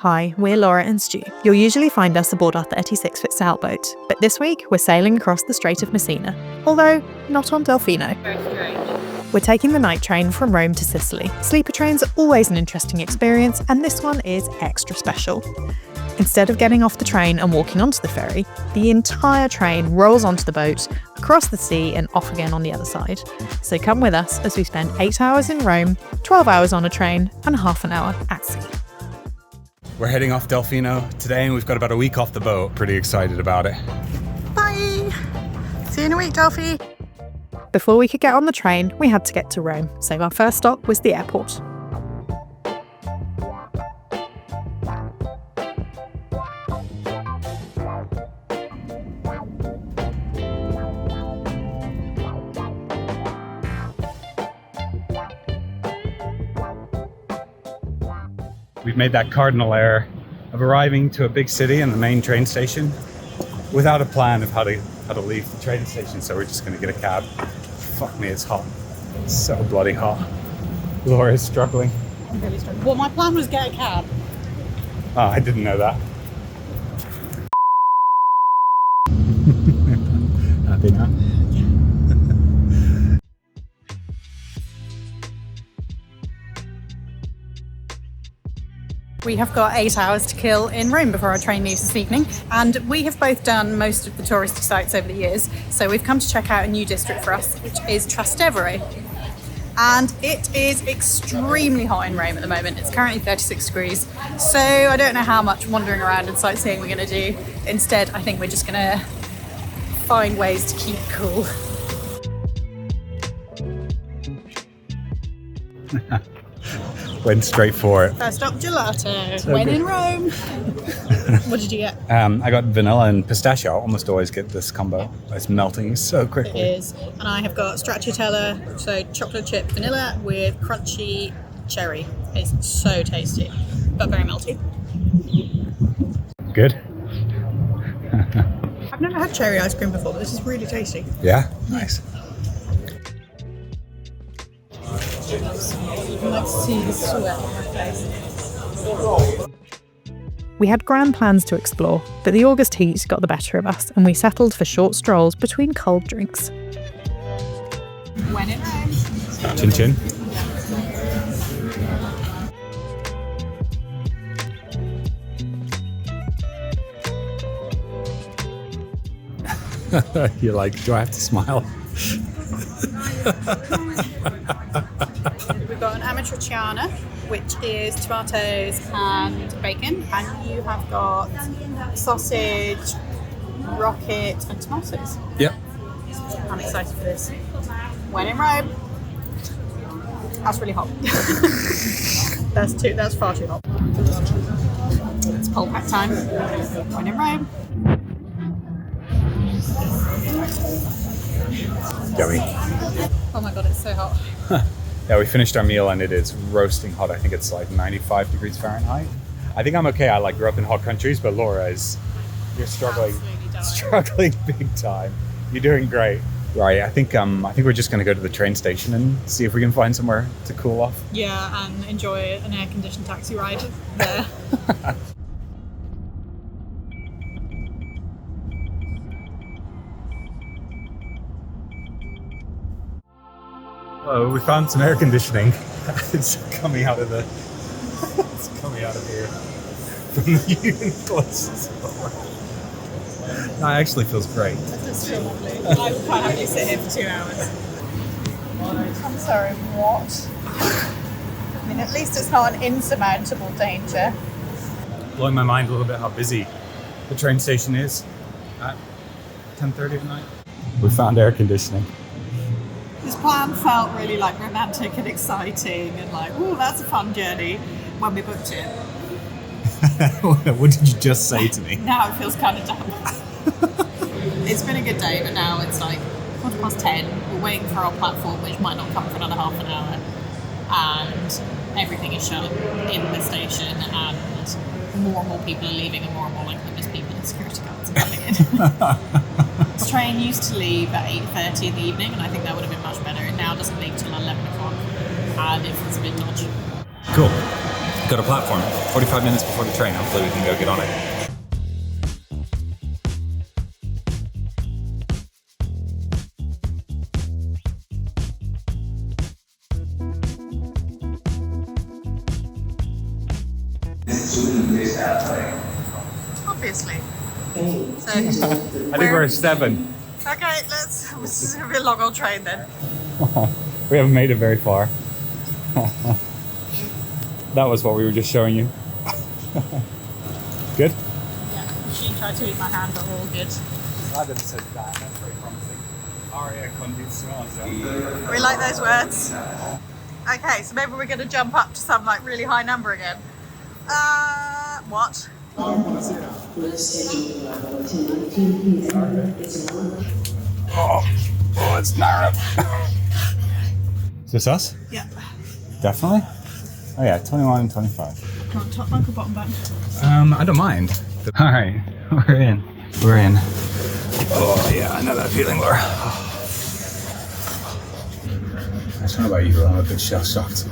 Hi, we're Laura and Stu. You'll usually find us aboard our 36-foot sailboat, but this week we're sailing across the Strait of Messina, although not on Delfino. Very strange. We're taking the night train from Rome to Sicily. Sleeper trains are always an interesting experience, and this one is extra special. Instead of getting off the train and walking onto the ferry, the entire train rolls onto the boat, across the sea and off again on the other side. So come with us as we spend 8 hours in Rome, 12 hours on a train and half an hour at sea. We're heading off Delfino today and we've got about a week off the boat. Pretty excited about it. Bye! See you in a week, Delphi. Before we could get on the train, we had to get to Rome, so our first stop was the airport. We've made that cardinal error of arriving to a big city and the main train station without a plan of how to leave the train station, so we're just gonna get a cab. Fuck me, it's hot. It's so bloody hot. Laura's struggling. I'm really struggling. Well, my plan was get a cab. Oh, I didn't know that. Happy now? We have got 8 hours to kill in Rome before our train leaves this evening, and we have both done most of the touristy sites over the years, so we've come to check out a new district for us, which is Trastevere. And it is extremely hot in Rome at the moment. It's currently 36 degrees, so I don't know how much wandering around and sightseeing we're going to do. Instead, I think we're just going to find ways to keep cool. Went straight for it. First stop, gelato. So when in Rome. What did you get? I got vanilla and pistachio. I almost always get this combo. It's melting so quickly. It is. And I have got stracciatella, so chocolate chip vanilla with crunchy cherry. It's so tasty, but very melty. Good. I've never had cherry ice cream before, but this is really tasty. Yeah, nice. Let's see the sweat on my face. We had grand plans to explore, but the August heat got the better of us and we settled for short strolls between cold drinks. When in Rome. Chin chin. You're like, do I have to smile? We've got an amatriciana, which is tomatoes and bacon, and you have got sausage, rocket, and tomatoes. Yep. I'm excited for this. When in Rome. That's really hot. That's far too hot. It's pole pack time. When in Rome. Yummy. Oh my god, it's so hot. Yeah, we finished our meal and it is roasting hot. I think it's like 95 degrees Fahrenheit. I think I'm okay. I grew up in hot countries, but Laura you're struggling big time. You're doing great. Right, I think we're just gonna go to the train station and see if we can find somewhere to cool off. Yeah, and enjoy an air-conditioned taxi ride there. Oh, we found some air conditioning. It's coming out of here from the unit closest door. No, it actually feels great. It does feel lovely. I would quite happily sit here for 2 hours. I'm sorry, what? I mean, at least it's not an insurmountable danger. Blowing my mind a little bit how busy the train station is at 10:30 at night. We found air conditioning. This plan felt really like romantic and exciting and like, ooh, that's a fun journey when we booked it. What did you just say to me? Now it feels kind of dumb. It's been a good day, but now it's like 10:15. We're waiting for our platform, which might not come for another half an hour. And everything is shut in the station, and more and more people are leaving, and more homeless people and security guards are coming in. This train used to leave at 8:30 in the evening, and I think that would have been much better. It now doesn't leave till 11 o'clock, and it feels a bit dodgy. Cool. got a platform 45 minutes before the train. Hopefully we can go get on it. Obviously. So, I think we're at 7. okay, this is gonna be a long old train then. We haven't made it very far. That was what we were just showing you. Good? Yeah, she tried to eat my hand, but we're all good. Glad that it says that. That's very promising. Aria condizionata. We like those words. Okay, so maybe we're gonna jump up to some like really high number again. What? Oh, it's narrow. Is this us? Yeah. Definitely? Oh yeah, 21 and 25. Come on, top bunk or bottom bunk? I don't mind. Alright, we're in. We're in. Oh yeah, I know that feeling, Laura. I don't know about you, but I'm a bit shell-shocked.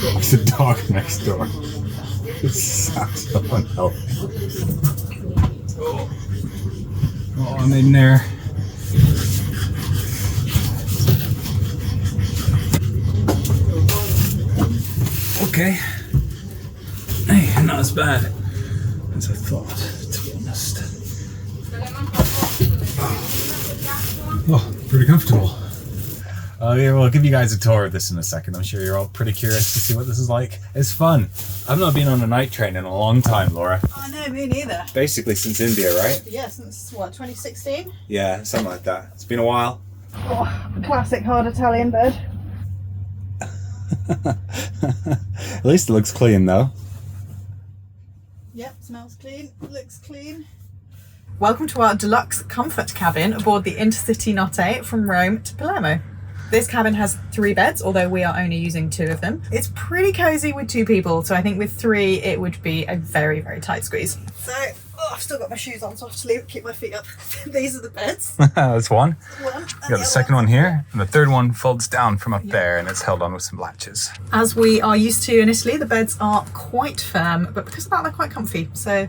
There's a dog next door. This sounds so unhealthy. Oh, I'm in there. Okay. Hey, not as bad as I thought, to be honest. Oh, pretty comfortable. Yeah, we'll give you guys a tour of this in a second. I'm sure you're all pretty curious to see what this is like. It's fun. I've not been on a night train in a long time, Laura. I know, me neither. Basically since India, right? Yeah, since what, 2016? Yeah, something like that. It's been a while. Oh, classic hard Italian bed. At least it looks clean, though. Yep, smells clean, looks clean. Welcome to our Deluxe Comfort cabin aboard the Intercity Notte from Rome to Palermo. This cabin has 3 beds, although we are only using 2 of them. It's pretty cozy with 2 people, so I think with 3 it would be a very, very tight squeeze. So, I've still got my shoes on, so I have to keep my feet up. These are the beds. That's one. You got the second one here, and the third one folds down from up there, and it's held on with some latches. As we are used to in Italy, the beds are quite firm, but because of that, they're quite comfy. So,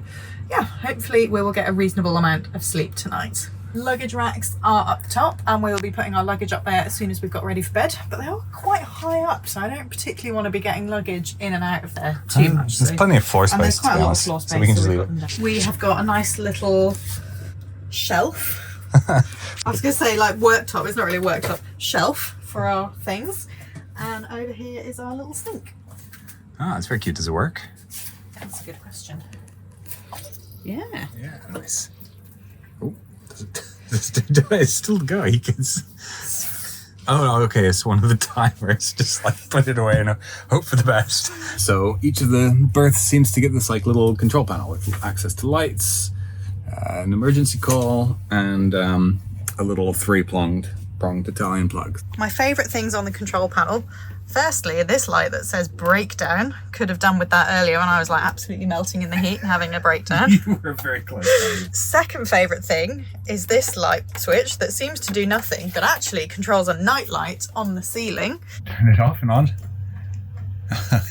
yeah, hopefully we will get a reasonable amount of sleep tonight. Luggage racks are up top, and we will be putting our luggage up there as soon as we've got ready for bed, but they are quite high up, so I don't particularly want to be getting luggage in and out of there too much. There's plenty of floor space, quite to be a lot of honest, floor space, so we can just leave it. We have got a nice little shelf. I was going to say like worktop, it's not really a worktop, shelf for our things, and over here is our little sink. Ah, it's very cute. Does it work? That's a good question. Yeah. Yeah, nice. Oh, does it still go? You can. Oh, okay. It's one of the timers. Just like put it away and hope for the best. So each of the berths seems to get this like little control panel with access to lights, an emergency call, and a little 3-pronged Italian plug. My favourite things on the control panel. Firstly, this light that says breakdown. Could have done with that earlier when I was like absolutely melting in the heat and having a breakdown. You were very close. Second favourite thing is this light switch that seems to do nothing, but actually controls a night light on the ceiling. Turn it off and on.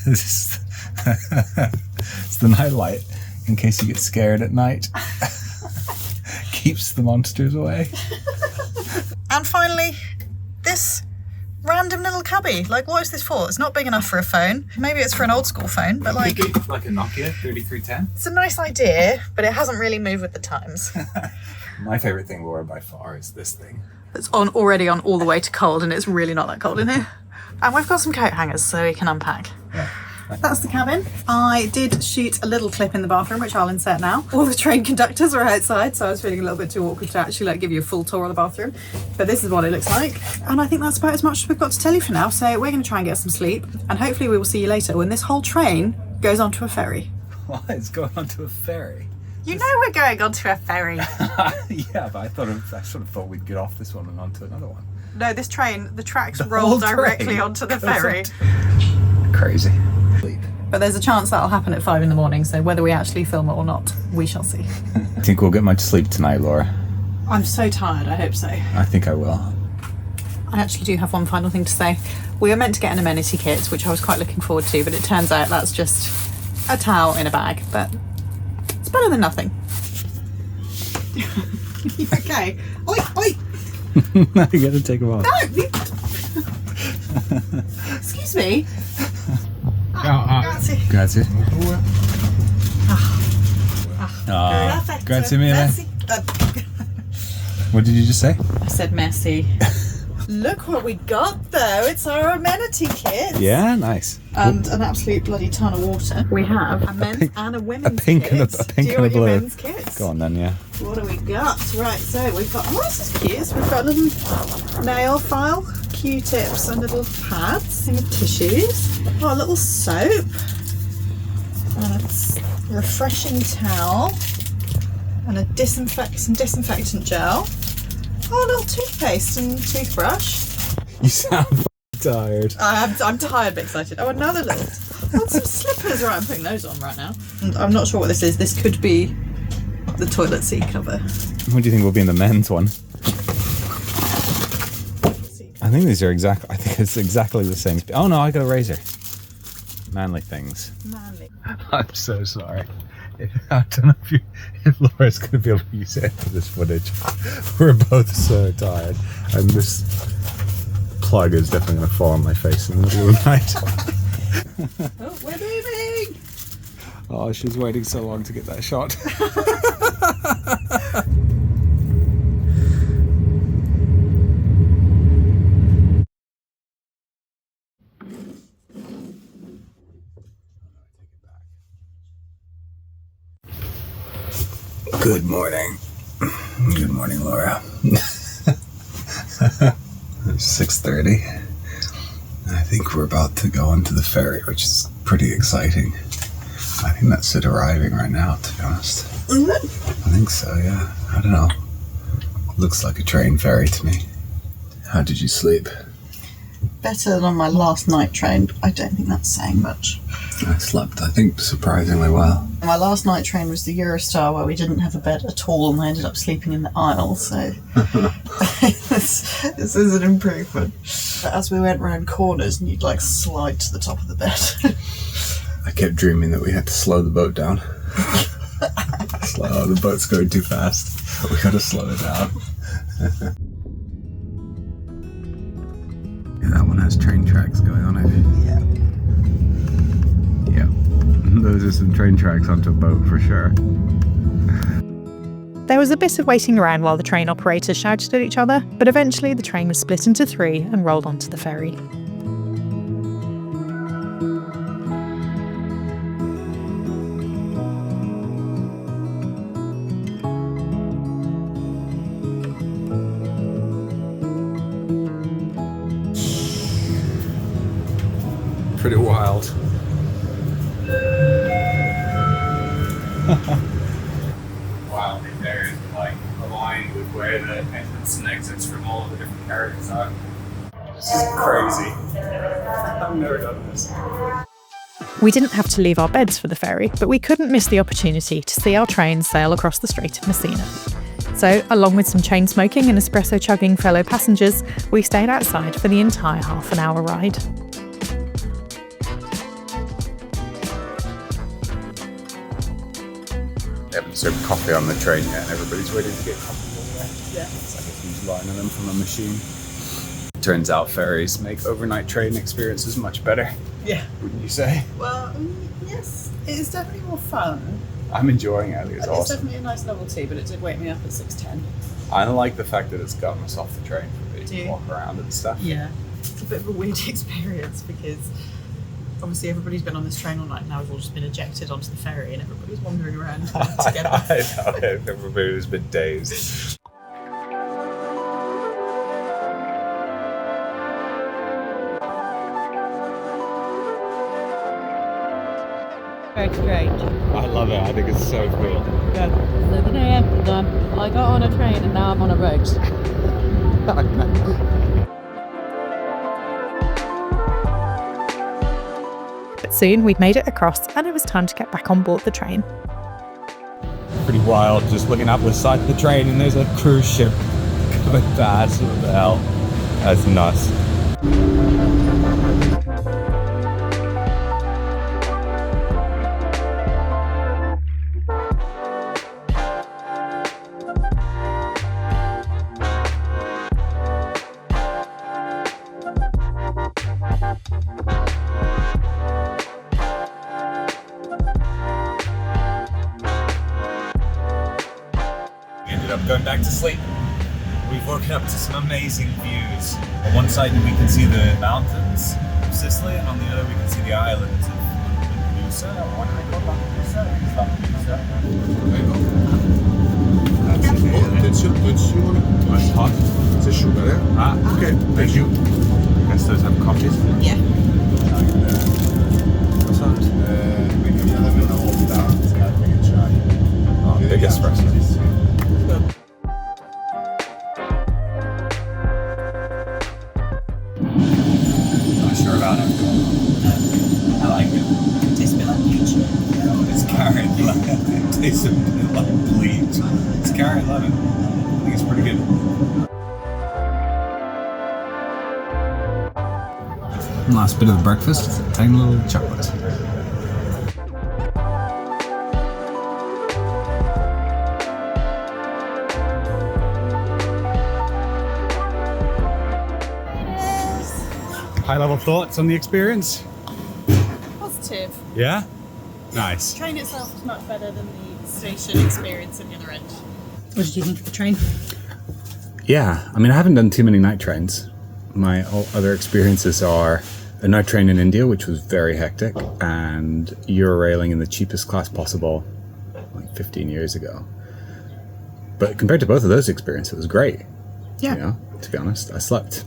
It's the night light in case you get scared at night. Keeps the monsters away. And finally, this random little cubby. Like, what is this for? It's not big enough for a phone. Maybe it's for an old school phone, but like a Nokia 3310. It's a nice idea, but it hasn't really moved with the times. My favourite thing, Laura, by far, is this thing. It's already on all the way to cold, and it's really not that cold in here. And we've got some coat hangers so we can unpack. Yeah. That's the cabin. I did shoot a little clip in the bathroom, which I'll insert now. All the train conductors were outside, so I was feeling a little bit too awkward to actually like give you a full tour of the bathroom. But this is what it looks like. And I think that's about as much as we've got to tell you for now. So we're going to try and get some sleep. And hopefully we will see you later when this whole train goes onto a ferry. What? It's going onto a ferry? You know we're going onto a ferry. Yeah, but I sort of thought we'd get off this one and onto another one. No, this train, the tracks roll directly onto the ferry. Crazy. But there's a chance that'll happen at 5 a.m, so whether we actually film it or not, we shall see. I think we'll get much sleep tonight, Laura. I'm so tired, I hope so. I think I will. I actually do have one final thing to say. We were meant to get an amenity kit, which I was quite looking forward to, but it turns out that's just a towel in a bag, but it's better than nothing. Okay. Oi, oi! No, you gotta take them off. No! Excuse me. Grazie. Grazie. Perfetto. Grazie mille. Merci. What did you just say? I said merci. Look what we got though. It's our amenity kit. Yeah, nice. And an absolute bloody ton of water. We have a men's and a women's pink kit. and a pink do you and a want your blue. men's kits? Go on then, yeah. What do we got? Right, so we've got, oh, this is cute. So we've got a little nail file, Q-tips and little pads, and tissues. Oh, a little soap. And a refreshing towel. And some disinfectant gel. Oh, a little toothpaste and toothbrush. You sound tired. I'm tired but excited. Oh, another little. Oh, some slippers. Right, I'm putting those on right now. And I'm not sure what this is. This could be the toilet seat cover. What do you think will be in the men's one? I think these are exactly. I think it's exactly the same. Oh no, I got a razor. Manly things. Manly. I'm so sorry. I don't know if Laura's going to be able to use any of this footage. We're both so tired, and this plug is definitely going to fall on my face in the middle of the night. Oh, we're moving. Oh, she's waiting so long to get that shot. Good morning. Good morning, Laura. 6:30. I think we're about to go onto the ferry, which is pretty exciting. I think that's it arriving right now, to be honest. Is it? I think so, yeah. I don't know. Looks like a train ferry to me. How did you sleep? Better than on my last night train. I don't think that's saying much. I slept, I think, surprisingly well. My last night train was the Eurostar, where we didn't have a bed at all, and I ended up sleeping in the aisle. So this is an improvement. But as we went round corners, and you'd like slide to the top of the bed. I kept dreaming that we had to slow the boat down. The boat's going too fast. We gotta slow it down. Yeah, that one has train tracks going on it. Yeah. Yeah. Those are some train tracks onto a boat for sure. There was a bit of waiting around while the train operators shouted at each other, but eventually the train was split into 3 and rolled onto the ferry. Pretty wild. Wow, they're like aligned with where the entrance and exits from all of the different carriages are. This is crazy. I've never done this. We didn't have to leave our beds for the ferry, but we couldn't miss the opportunity to see our train sail across the Strait of Messina. So, along with some chain smoking and espresso chugging fellow passengers, we stayed outside for the entire half-an-hour ride. They haven't served coffee on the train yet, and everybody's waiting to get comfortable there. Yeah. It's like a huge line of them from a machine. Turns out ferries make overnight train experiences much better. Yeah. Wouldn't you say? Well, yes, it is definitely more fun. I'm enjoying it. I think it's It's awesome. definitely a nice novelty, but it did wake me up at 6:10. I like the fact that it's gotten us off the train for me Do to you? walk around and stuff. Yeah. It's a bit of a weird experience because obviously everybody's been on this train all night, now we've all just been ejected onto the ferry and everybody's wandering around together. I know, everybody was a bit dazed. Very strange. I love it. I think it's so cool. So today I got on a train and now I'm on a boat. But soon we'd made it across and it was time to get back on board the train. pretty wild. Just looking up the side of the train and there's a cruise ship coming past. What the hell? That's nuts. Going back to sleep. We've woken up to some amazing views. On one side we can see the mountains of Sicily, and on the other we can see the islands of Lampedusa. What do they call Lampedusa? Attenzione. It's hot. Si asciuga, eh? Ah, okay. Thank you. Guess those have coffees. Yeah. What's that? Mi capita da me una volta, scarpe che c'hai. Oh, big espresso. Not sure about it. I like it. Tastes a bit like peach. It's carrot lemon. It tastes a bit like bleach. It's carrot lemon. I think it's pretty good. Last bit of the breakfast, tiny little chocolate. High-level thoughts on the experience? Positive. Yeah? Nice. The train itself is much better than the station experience at the other end. What did you think of the train? Yeah, I mean, I haven't done too many night trains. My other experiences are a night train in India, which was very hectic, and Eurorailing in the cheapest class possible like 15 years ago. But compared to both of those experiences, it was great. Yeah. You know, to be honest, I slept,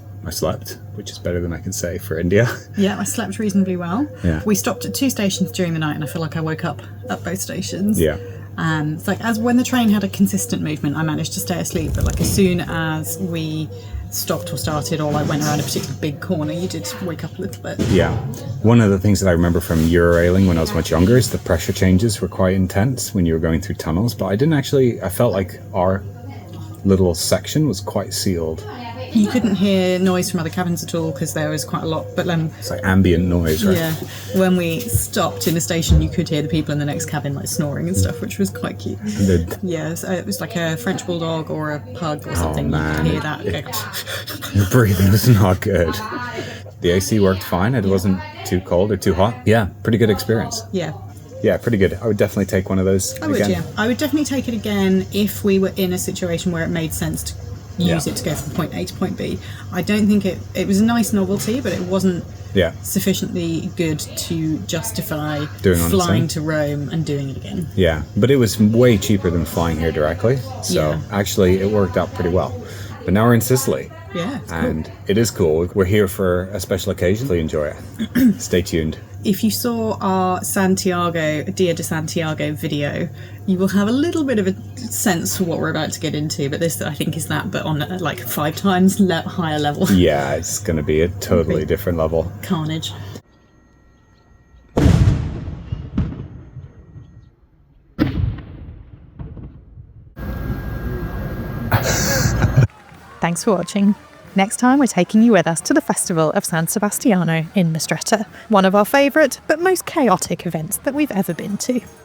which is better than I can say for India. Yeah, I slept reasonably well. Yeah. We stopped at 2 stations during the night, and I feel like I woke up at both stations. Yeah. It's like as when the train had a consistent movement, I managed to stay asleep. But like as soon as we stopped or started, or like went around a particular big corner, you did wake up a little bit. Yeah. One of the things that I remember from Eurorailing when I was much younger is the pressure changes were quite intense when you were going through tunnels. But I felt like our little section was quite sealed. You couldn't hear noise from other cabins at all because there was quite a lot. But It's like ambient noise, right? yeah, when we stopped in a station, you could hear the people in the next cabin like snoring and stuff, which was quite cute. Yeah, so it was like a French bulldog or a pug or something. Man. You could hear that. Your breathing was not good. The AC worked fine. It wasn't too cold or too hot. Yeah, pretty good experience. Yeah. Yeah, pretty good. I would definitely take one of those I would, again. yeah. I would definitely take it again if we were in a situation where it made sense to use it to go from point A to point B. I don't think it was a nice novelty, but it wasn't sufficiently good to justify flying to Rome and doing it again. Yeah, but it was way cheaper than flying here directly. So actually it worked out pretty well. But now we're in Sicily. Yeah, it's and it is cool. We're here for a special occasion. Really enjoy it. Stay tuned. If you saw our Dia de Santiago video, you will have a little bit of a sense for what we're about to get into, but this I think is that, but on like 5 times higher level. Yeah, it's going to be a totally different level. Carnage. Thanks for watching. Next time we're taking you with us to the festival of San Sebastiano in Mistretta, one of our favourite but most chaotic events that we've ever been to.